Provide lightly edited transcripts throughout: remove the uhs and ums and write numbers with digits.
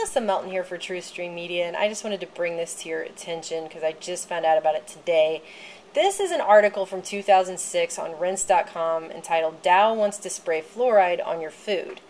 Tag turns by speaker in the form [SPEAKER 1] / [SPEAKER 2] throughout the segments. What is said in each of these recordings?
[SPEAKER 1] Melissa Melton here for Truthstream Media, and I just wanted to bring this to your attention because I just found out about it today. This is an article from 2006 on rinse.com entitled Dow Wants to Spray Fluoride on Your Food.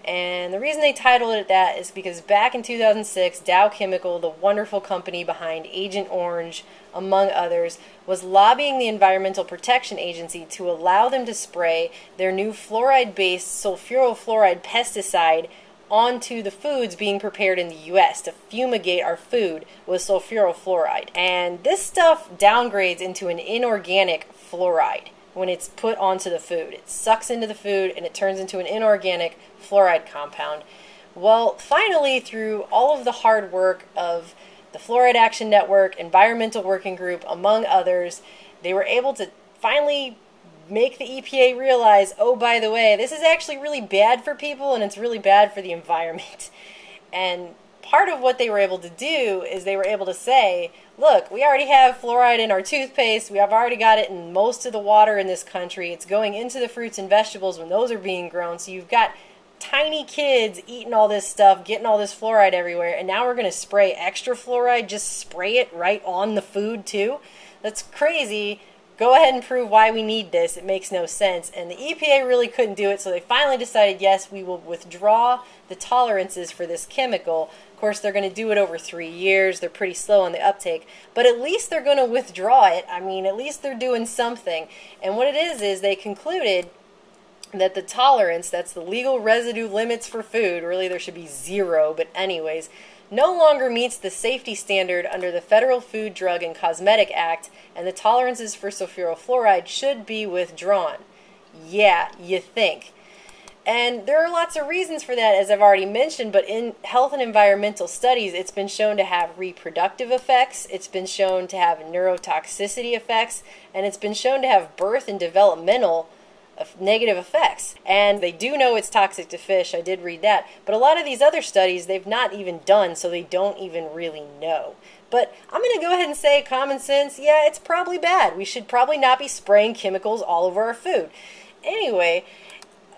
[SPEAKER 1] And the reason they titled it that is because back in 2006, Dow Chemical, the wonderful company behind Agent Orange, among others, was lobbying the Environmental Protection Agency to allow them to spray their new fluoride-based sulfuryl fluoride pesticide onto the foods being prepared in the U.S. to fumigate our food with sulfuryl fluoride. And this stuff downgrades into an inorganic fluoride when it's put onto the food. It sucks into the food and it turns into an inorganic fluoride compound. Well, finally, through all of the hard work of the Fluoride Action Network, Environmental Working Group, among others, they were able to finally make the EPA realize, oh, by the way, this is actually really bad for people and it's really bad for the environment. And part of what they were able to do is they were able to say, look, we already have fluoride in our toothpaste. We have already got it in most of the water in this country. It's going into the fruits and vegetables when those are being grown. So you've got tiny kids eating all this stuff, getting all this fluoride everywhere, and now we're going to spray extra fluoride, just spray it right on the food too? That's crazy. Go ahead and prove why we need this. It makes no sense. And the EPA really couldn't do it, so they finally decided, yes, we will withdraw the tolerances for this chemical. Of course, they're going to do it over 3 years. They're pretty slow on the uptake, but at least they're going to withdraw it. I mean, at least they're doing something. And what it is they concluded that the tolerance, that's the legal residue limits for food, really there should be 0, but anyways, no longer meets the safety standard under the Federal Food, Drug, and Cosmetic Act, and the tolerances for sulfuryl fluoride should be withdrawn. Yeah, you think. And there are lots of reasons for that, as I've already mentioned, but in health and environmental studies, it's been shown to have reproductive effects, it's been shown to have neurotoxicity effects, and it's been shown to have birth and developmental negative effects. And they do know it's toxic to fish. I did read that. But a lot of these other studies they've not even done, so they don't even really know. But I'm going to go ahead and say common sense, yeah, it's probably bad. We should probably not be spraying chemicals all over our food. Anyway,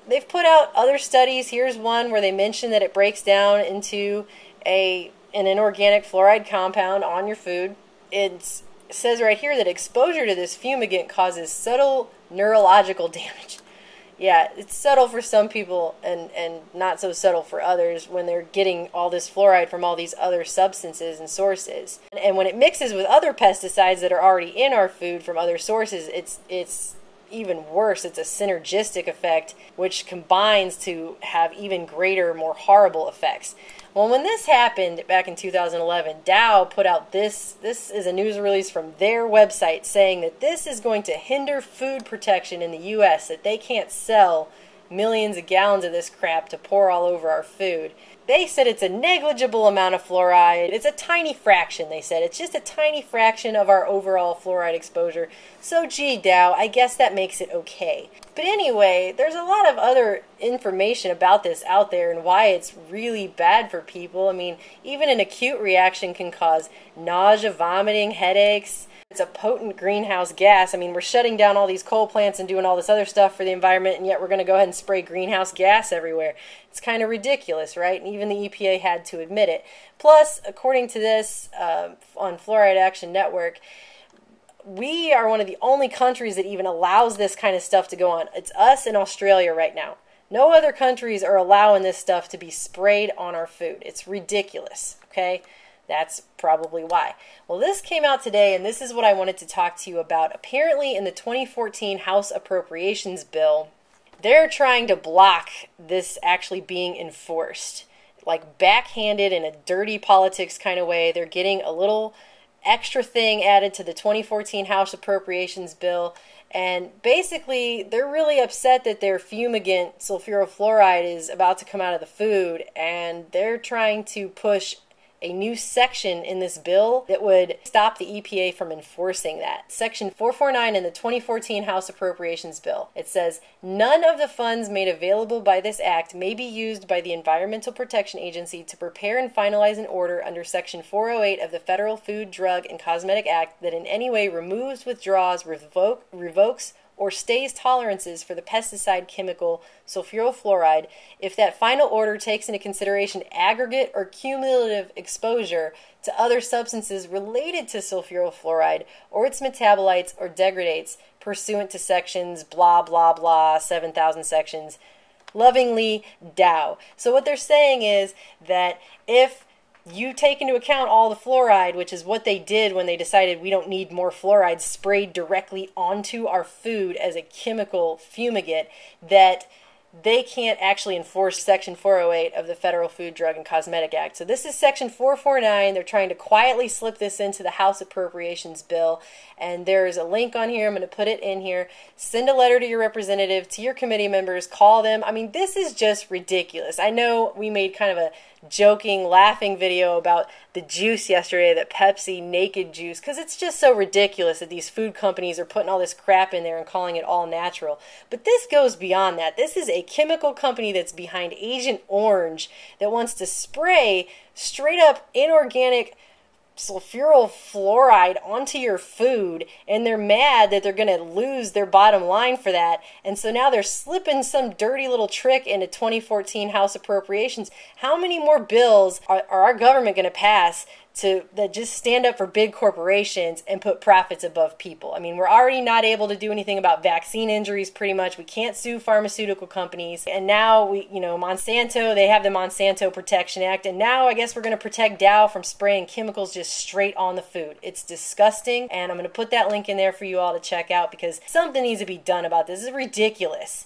[SPEAKER 1] they've put out other studies. Here's one where they mention that it breaks down into an inorganic fluoride compound on your food. It says right here that exposure to this fumigant causes subtle neurological damage. Yeah, it's subtle for some people and not so subtle for others when they're getting all this fluoride from all these other substances and sources. And when it mixes with other pesticides that are already in our food from other sources, it's even worse. It's a synergistic effect which combines to have even greater, more horrible effects. Well, when this happened back in 2011, Dow put out this is a news release from their website saying that this is going to hinder food protection in the U.S., that they can't sell millions of gallons of this crap to pour all over our food. They said it's a negligible amount of fluoride. It's a tiny fraction, they said. It's just a tiny fraction of our overall fluoride exposure. So, gee, Dow, I guess that makes it okay. But anyway, there's a lot of other information about this out there and why it's really bad for people. I mean, even an acute reaction can cause nausea, vomiting, headaches. It's a potent greenhouse gas. I mean, we're shutting down all these coal plants and doing all this other stuff for the environment, and yet we're going to go ahead and spray greenhouse gas everywhere. It's kind of ridiculous, right? And even the EPA had to admit it. Plus, according to this on Fluoride Action Network, we are one of the only countries that even allows this kind of stuff to go on. It's us and Australia right now. No other countries are allowing this stuff to be sprayed on our food. It's ridiculous, okay? That's probably why. Well, this came out today, and this is what I wanted to talk to you about. Apparently, in the 2014 House Appropriations Bill, they're trying to block this actually being enforced. Like backhanded in a dirty politics kind of way. They're getting a little extra thing added to the 2014 House Appropriations Bill, and basically they're really upset that their fumigant sulfuryl fluoride is about to come out of the food, and they're trying to push a new section in this bill that would stop the EPA from enforcing that. Section 449 in the 2014 House Appropriations Bill. It says, none of the funds made available by this act may be used by the Environmental Protection Agency to prepare and finalize an order under Section 408 of the Federal Food, Drug, and Cosmetic Act that in any way removes, withdraws, revokes, or stays tolerances for the pesticide chemical sulfuryl fluoride if that final order takes into consideration aggregate or cumulative exposure to other substances related to sulfuryl fluoride or its metabolites or degradates pursuant to sections blah blah blah 7,000 sections. Lovingly, Dow. So what they're saying is that if you take into account all the fluoride, which is what they did when they decided we don't need more fluoride sprayed directly onto our food as a chemical fumigate, that they can't actually enforce Section 408 of the Federal Food, Drug, and Cosmetic Act. So this is Section 449. They're trying to quietly slip this into the House Appropriations Bill. And there's a link on here. I'm going to put it in here. Send a letter to your representative, to your committee members. Call them. I mean, this is just ridiculous. I know we made kind of a joking, laughing video about the juice yesterday, that Pepsi naked juice, because it's just so ridiculous that these food companies are putting all this crap in there and calling it all natural. But this goes beyond that. This is a chemical company that's behind Agent Orange that wants to spray straight up inorganic sulfuryl fluoride onto your food, and they're mad that they're going to lose their bottom line for that. And so now they're slipping some dirty little trick into 2014 House Appropriations. How many more bills are our government going to pass that just stand up for big corporations and put profits above people? I mean, we're already not able to do anything about vaccine injuries pretty much. We can't sue pharmaceutical companies. And now Monsanto, they have the Monsanto Protection Act. And now I guess we're going to protect Dow from spraying chemicals just straight on the food. It's disgusting. And I'm going to put that link in there for you all to check out, because something needs to be done about this. This is ridiculous.